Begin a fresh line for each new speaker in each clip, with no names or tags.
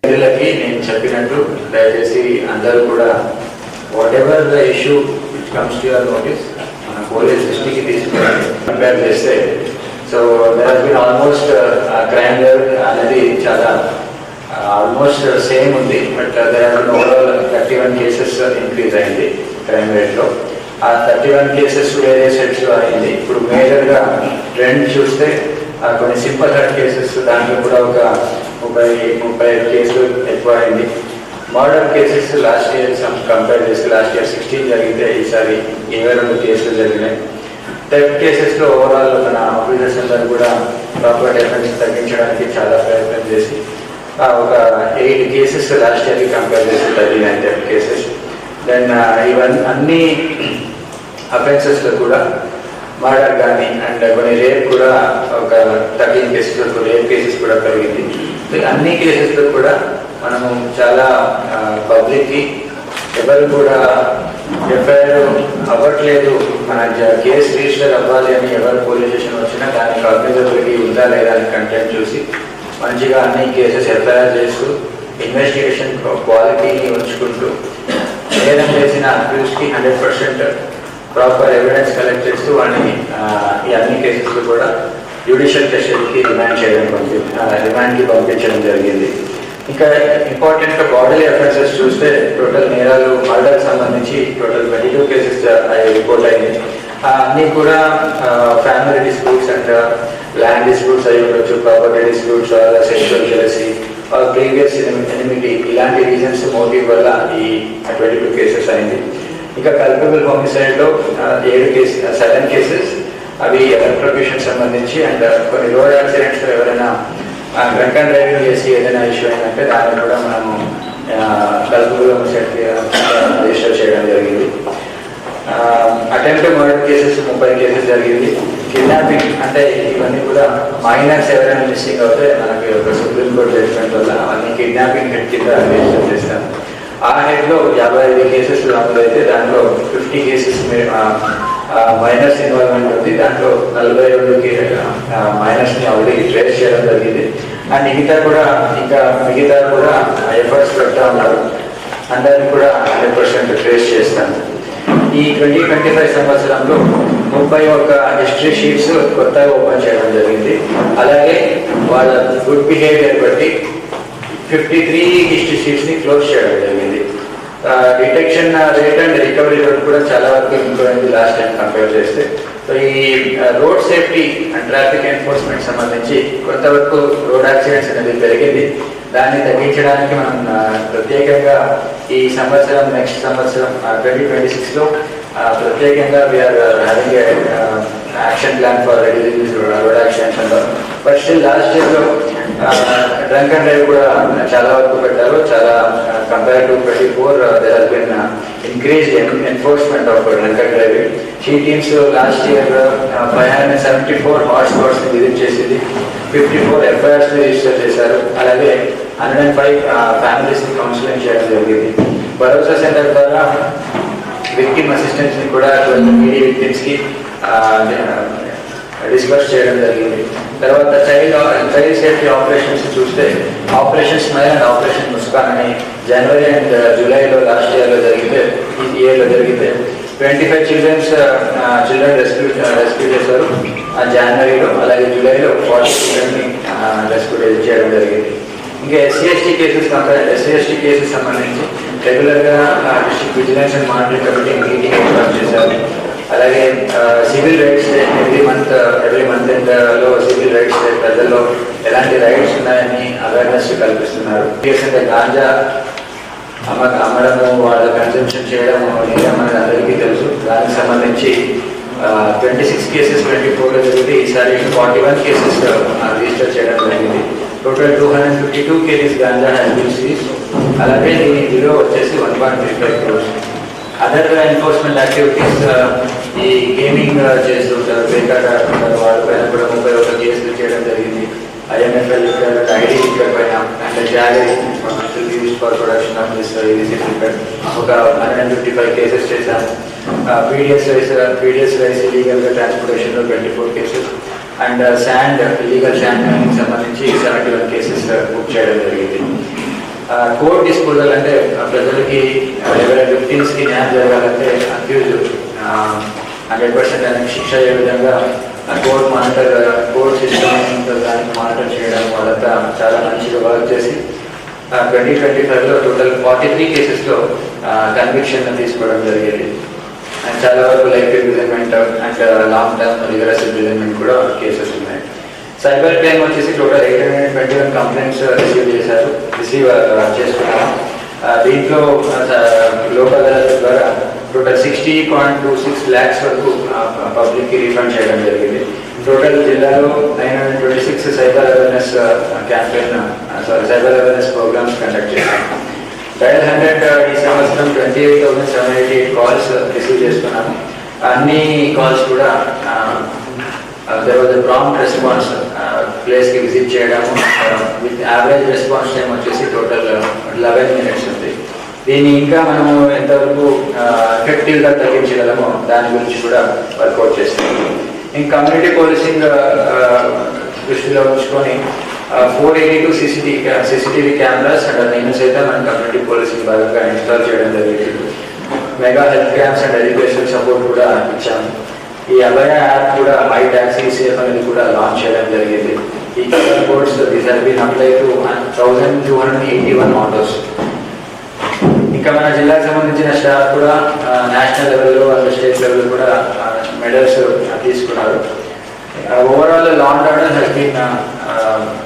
పిల్లలకి నేను చెప్పినట్టు దయచేసి అందరూ కూడా whatever the issue which comes to your notice మన పోలీస్ దృష్టికి తీసుకుని కంపేర్ చేస్తే so there has been almost crime rate అనేది చాలా ఆల్మోస్ట్ సేమ్ ఉంది. But there has been overall 31 cases increase అయింది క్రైమ్ రేట్లో. ఆ 31 కేసెస్ వేరే సెట్స్లో అయింది. ఇప్పుడు మేజర్గా ట్రెండ్ చూస్తే కొన్ని సింపుల్ హార్ట్ కేసెస్ దాంట్లో కూడా ఒక 30 కేసులు ఎక్కువ అయింది. Murder cases last year compare చేస్తే లాస్ట్ ఇయర్ 16 జరిగితే ఈసారి 22 కేసులు జరిగినాయి. థెఫ్ట్ కేసెస్లో ఓవరాల్ మన ఆఫీసర్స్ అందరూ కూడా ప్రాపర్ డెఫెన్స్ తగ్గించడానికి చాలా ప్రయత్నం చేసి ఒక 8 కేసెస్ లాస్ట్ ఇయర్కి కంపేర్ చేసి తగ్గినాయి థెఫ్ట్ కేసెస్. దెన్ ఇవన్నీ అన్ని అఫెన్సెస్లో కూడా మర్డర్ కానీ అండ్ కొన్ని రేప్ కూడా ఒక 13 కేసెస్ రేప్ కేసెస్ కూడా పెరిగింది. అన్ని కేసెస్లో కూడా మనము చాలా పబ్లిక్కి ఎవరు కూడా ఎఫ్ఐఆర్ అవ్వట్లేదు, మన కేసు రిజిస్టర్ అవ్వాలి అని ఎవరు పోలీస్ స్టేషన్ వచ్చినా దానికి అభ్యర్థులకి ఉందా లేదా అని కంటెంట్ చూసి మంచిగా అన్ని కేసెస్ ఎఫ్ఐఆర్ చేస్తూ ఇన్వెస్టిగేషన్ క్వాలిటీని ఉంచుకుంటూ నేరం చేసిన అక్యూజ్కి 100% ప్రాపర్ ఎవిడెన్స్ కలెక్ట్ చేస్తూ వాడిని ఈ అన్ని కేసెస్లో కూడా జ్యుడిషియల్ కస్టడీకి రిమాండ్కి పంపించడం జరిగింది. ఇంకా ఇంపార్టెంట్గా బాడీలీ అఫెన్సెస్ చూస్తే టోటల్ నేరాలు మర్డర్కి సంబంధించి టోటల్ 22 కేసెస్ రిపోర్ట్ అయింది. అన్నీ కూడా family disputes and land disputes అయి ఉండొచ్చు, property disputes, sexual jealousy, previous enmity, ఇలాంటి రీజన్స్ మోటివ్ వల్ల ఈ 22 కేసెస్ అయింది. ఇంకా కల్పబుల్ హోమిసైడ్లో 7 కేసెస్ అవి ఎలక్ట్రిక్యూషన్ సంబంధించి అండ్ కొన్ని రోడ్ యాక్సిడెంట్స్లో ఎవరైనా డ్రంక్ అండ్ డ్రైవింగ్ చేసి ఏదైనా ఇష్యూ అయిందంటే దాన్ని కూడా మనము కల్పబుల్ హోమిసైడ్ రిజిస్టర్ చేయడం జరిగింది. అటెంప్ట్ మర్డర్ కేసెస్ 30 కేసెస్ జరిగింది. కిడ్నాపింగ్ అంటే ఇవన్నీ కూడా మైనర్స్ ఎవరైనా మిస్సింగ్ అవుతే మనకి ఒక సుప్రీంకోర్టు జడ్జిమెంట్ వల్ల అవన్నీ కిడ్నాపింగ్ హెడ్ కింద రిజిస్టర్ చేస్తాం. ఆ హెడ్లో 55 కేసెస్ నమోదైతే దాంట్లో 50 కేసెస్ మైనర్స్ ఇన్వాల్వ్మెంట్ ఉంది. దాంట్లో 42 మైనర్స్ని ఆల్రెడీ ట్రేస్ చేయడం జరిగింది. అండ్ మిగతా కూడా ఎఫర్ట్స్ పెడతా ఉన్నారు. అందరినీ కూడా 100% ట్రేస్ చేస్తాను. ఈ 2025 సంవత్సరంలో 31 హిస్టరీ షీట్స్ కొత్తగా ఓపెన్ చేయడం జరిగింది. అలాగే వాళ్ళ గుడ్ బిహేవియర్ బట్టి 53 హిస్టరీ షీట్స్ని క్లోజ్ చేయడం జరిగింది. Detection rate and recovery rate కూడా చాలా వరకు ఇంప్రూవ్ అయింది లాస్ట్ టైం కంపేర్ చేస్తే. సో ఈ road safety and traffic enforcement సంబంధించి కొంతవరకు రోడ్ యాక్సిడెంట్స్ అనేది పెరిగింది. దాన్ని తగ్గించడానికి మనం ప్రత్యేకంగా ఈ సంవత్సరం నెక్స్ట్ సంవత్సరం 2026లో ప్రత్యేకంగా we are having action plan for reducing road accidents అంటారు. బట్ స్టిల్ లాస్ట్ ఇయర్లో డ్రంక్ అండ్ డ్రైవ్ కూడా చాలా వరకు పెట్టారు. చాలా compare to 24 there has been increased enforcement of drunk and driving. She teams last year 574 hot స్పాట్స్ని విజిట్ చేసింది, 54 ఎఫ్ఐఆర్స్ని register చేశారు. అలాగే 105 ఫ్యామిలీస్ని కౌన్సిలింగ్ చేయడం జరిగింది. భరోసా సెంటర్ ద్వారా విక్టిమ్ అసిస్టెన్స్ని కూడా మీడియా విక్టిమ్స్కి డిస్కస్ చేయడం జరిగింది. తర్వాత చైల్డ్ సేఫ్టీ ఆపరేషన్స్ చూస్తే operation smile and operation Muskaan అని జనవరి అండ్ జూలైలో లాస్ట్ ఇయర్లో జరిగితే 25 చిల్డ్రన్ రెస్క్యూ చేశారు జనవరిలో. అలాగే జూలైలో 40 చిల్డ్రన్ని రెస్క్యూ చేయడం జరిగింది. ఇంకా ఎస్సీ ఎస్టీ కేసెస్ సంబంధించి రెగ్యులర్గా district vigilance and monitoring committee meeting ఏర్పాటు చేశారు. అలాగే civil rights day every month ఎండ్లో సివిల్ రైట్స్ డే ప్రజల్లో ఎలాంటి రైట్స్ ఉన్నాయని అవేర్నెస్ కల్పిస్తున్నారు. అంటే గాంజా అమ్మడము, వాళ్ళ కన్సంప్షన్ చేయడం అనేది మనకు అందరికీ తెలుసు. దానికి సంబంధించి 26 కేసెస్ 24లో జరిగింది. ఈసారి 41 కేసెస్ రిజిస్టర్ చేయడం జరిగింది. Total 252 KGs ganja has been seized. అలాగే దీని విలువ వచ్చేసి 1.35 crores. అదర్ ఎన్ఫోర్స్మెంట్ యాక్టివిటీస్ ఈ గేమింగ్ చేస్తుంటారు, పేకాట వాళ్ళపైన కూడా 31 కేసులు చేయడం జరిగింది. IMFL liquor, ID liquor పైన and jaggery used for production of this illicit liquor ఒక 155 కేసెస్ చేశాము. PDS రైస్ ఇల్లీగల్గా ట్రాన్స్పోర్టేషన్లో 24 cases and sand illegal sand mining సంబంధించి 71 కేసెస్ బుక్ చేయడం జరిగింది. కోర్ట్ డిస్పోజల్ అంటే ప్రజలకి ఎవరైనా విక్టిమ్స్కి న్యాయం జరగాలంటే అక్యూజ్ 100% అనేది శిక్ష అయ్యే విధంగా కోర్ట్ సిస్టమ్ దాన్ని మానిటర్ చేయడం వాళ్ళంతా చాలా మంచిగా వర్క్ చేసి 2025లో టోటల్ 43 కేసెస్లో కన్విక్షన్ తీసుకోవడం జరిగింది. అండ్ చాలా వరకు life imprisonment and long term rigorous imprisonment కూడా కేసెస్ ఉన్నాయి. సైబర్ క్రైమ్ వచ్చేసి టోటల్ 821 కంప్లైంట్స్ రిసీవ్ చేసుకున్నాము. దీంట్లో లోకల్ అదాలత్ ద్వారా టోటల్ 60.26 lakhs వరకు పబ్లిక్కి రీఫండ్ చేయడం జరిగింది. టోటల్ జిల్లాలో 926 సైబర్ అవేర్నెస్ ప్రోగ్రామ్స్ కండక్ట్ చేశాము. డయల్ 100 ఈ సంవత్సరం 28,788 కాల్స్ రిసీవ్ చేసుకున్నాము. అన్ని కాల్స్ కూడా there was a prompt response, ప్లేస్కి విజిట్ చేయడము విత్ యావరేజ్ రెస్పాన్స్ టైం వచ్చేసి టోటల్ 11 minutes ఉంది. దీన్ని ఇంకా మనము ఎంతవరకు ఎఫెక్టివ్గా తగ్గించగలమో దాని గురించి కూడా వర్కౌట్ చేస్తాము. ఇంకా కమ్యూనిటీ పోలీసింగ్ దృష్టిలో ఉంచుకొని 482 CCTV కెమెరాస్ అండ్ నేను సైతం మన కమ్యూనిటీ పోలీసింగ్ భాగంగా ఇన్స్టాల్ చేయడం జరిగింది. Mega health camps and education support కూడా ఇచ్చాము. ఈ అభయ యాప్ కూడా మై ట్యాక్సీ సేఫ్ అనేది కూడా లాంచ్ చేయడం జరిగింది. ఈ QR codes this have been apply to 1281 autos. ఇంకా మన జిల్లాకు సంబంధించిన స్టాఫ్ కూడా నేషనల్ లెవెల్లో అండ్ స్టేట్ లెవెల్ కూడా మెడల్స్ తీసుకున్నారు. Overall law and order has been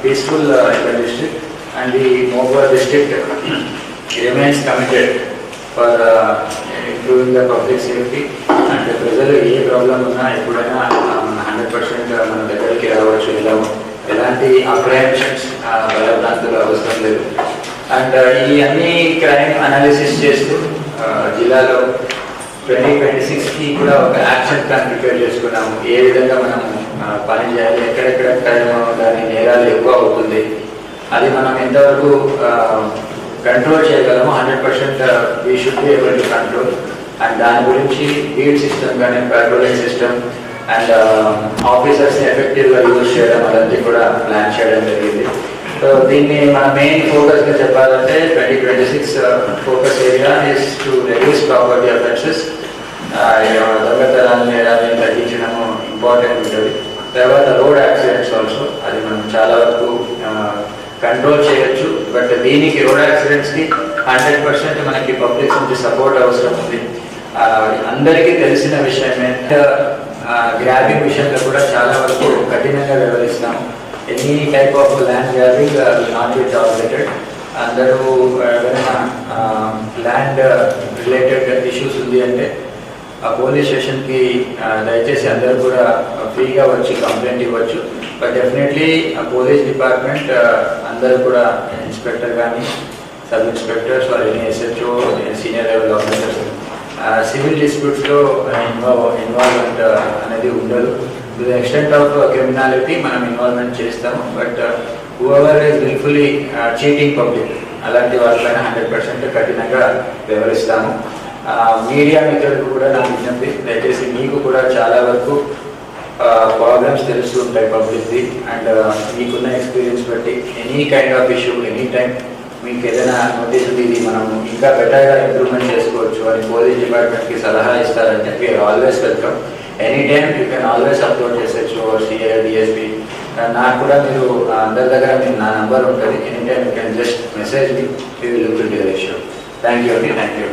peaceful in the district and the మోబర్ district remains committed for improving the public safety. అంటే ప్రజలు ఏ ప్రాబ్లం ఉన్నా ఎప్పుడైనా 100% మన దగ్గరికి రావచ్చు. ఎలాంటి అప్రహెన్షన్స్ భయభ్రాంతులు అవసరం లేదు. అండ్ ఈ అన్ని క్రైమ్ అనాలిసిస్ చేస్తూ జిల్లాలో 2026కి కూడా ఒక యాక్షన్ ప్లాన్ ప్రిపేర్ చేసుకున్నాము. ఏ విధంగా మనం పని చేయాలి, ఎక్కడెక్కడ క్రైమ్ దాని నేరాలు ఎక్కువ అవుతుంది, అది మనం ఎంతవరకు కంట్రోల్ చేయగలము. 100% we should be able to control. And దాని గురించి బీట్ సిస్టమ్ కానీ పెట్రోలింగ్ సిస్టమ్ అండ్ ఆఫీసర్స్ని ఎఫెక్టివ్గా యూజ్ చేయడం అదంతా కూడా ప్లాన్ చేయడం జరిగింది. సో దీన్ని మన మెయిన్ ఫోకస్గా చెప్పాలంటే 2026 focus area is to reduce property offences. దొంగతనాన్ని నేరాన్ని తగ్గించడము ఇంపార్టెంట్ ఉంటుంది. తర్వాత రోడ్ యాక్సిడెంట్స్ ఆల్సో అది మనం చాలా వరకు కంట్రోల్ చేయొచ్చు. బట్ దీనికి రోడ్ యాక్సిడెంట్స్కి 100% మనకి పబ్లిక్ నుంచి సపోర్ట్ అవసరం ఉంది. అందరికీ తెలిసిన విషయమే. గ్రాబింగ్ విషయంలో కూడా చాలా వరకు కఠినంగా వ్యవహరిస్తాము. Any type of land grabbing not be tolerated. అందరూ ఏదైనా ల్యాండ్ రిలేటెడ్ ఇష్యూస్ ఉంది అంటే ఆ పోలీస్ స్టేషన్కి దయచేసి అందరూ కూడా ఫ్రీగా వచ్చి కంప్లైంట్ ఇవ్వచ్చు. బట్ డెఫినెట్లీ పోలీస్ డిపార్ట్మెంట్ అందరూ కూడా ఇన్స్పెక్టర్ కానీ sub inspectors or any SHO senior level officers civil డిస్ప్యూట్స్లో ఇన్వాల్వ్మెంట్ అనేది ఉండదు. To the extent of criminality మనం ఇన్వాల్వ్మెంట్ చేస్తాము. But whoever is wilfully cheating public అలాంటి వాళ్ళపైన 100% కఠినంగా వ్యవహరిస్తాము. మీడియా మిత్రులకు కూడా నా విజ్ఞప్తి, దయచేసి మీకు కూడా చాలా వరకు ప్రాబ్లమ్స్ తెలుస్తూ ఉంటాయి పబ్లిక్ది. అండ్ మీకున్న ఎక్స్పీరియన్స్ బట్టి any kind of issue any time మీకు ఏదైనా నోటీస్ ఉంది, ఇది మనం ఇంకా బెటర్గా ఇంప్రూవ్మెంట్ చేసుకోవచ్చు అని పోలీస్ డిపార్ట్మెంట్కి సలహా ఇస్తారంటే we are always welcome. Any time you can always upload చేసేచ్చు CI DSP. నాకు కూడా మీరు అందరి దగ్గర మీరు నా నెంబర్ ఉంటుంది. Any time you can just message me. We will look into the issue. Thank you అండి. Thank you.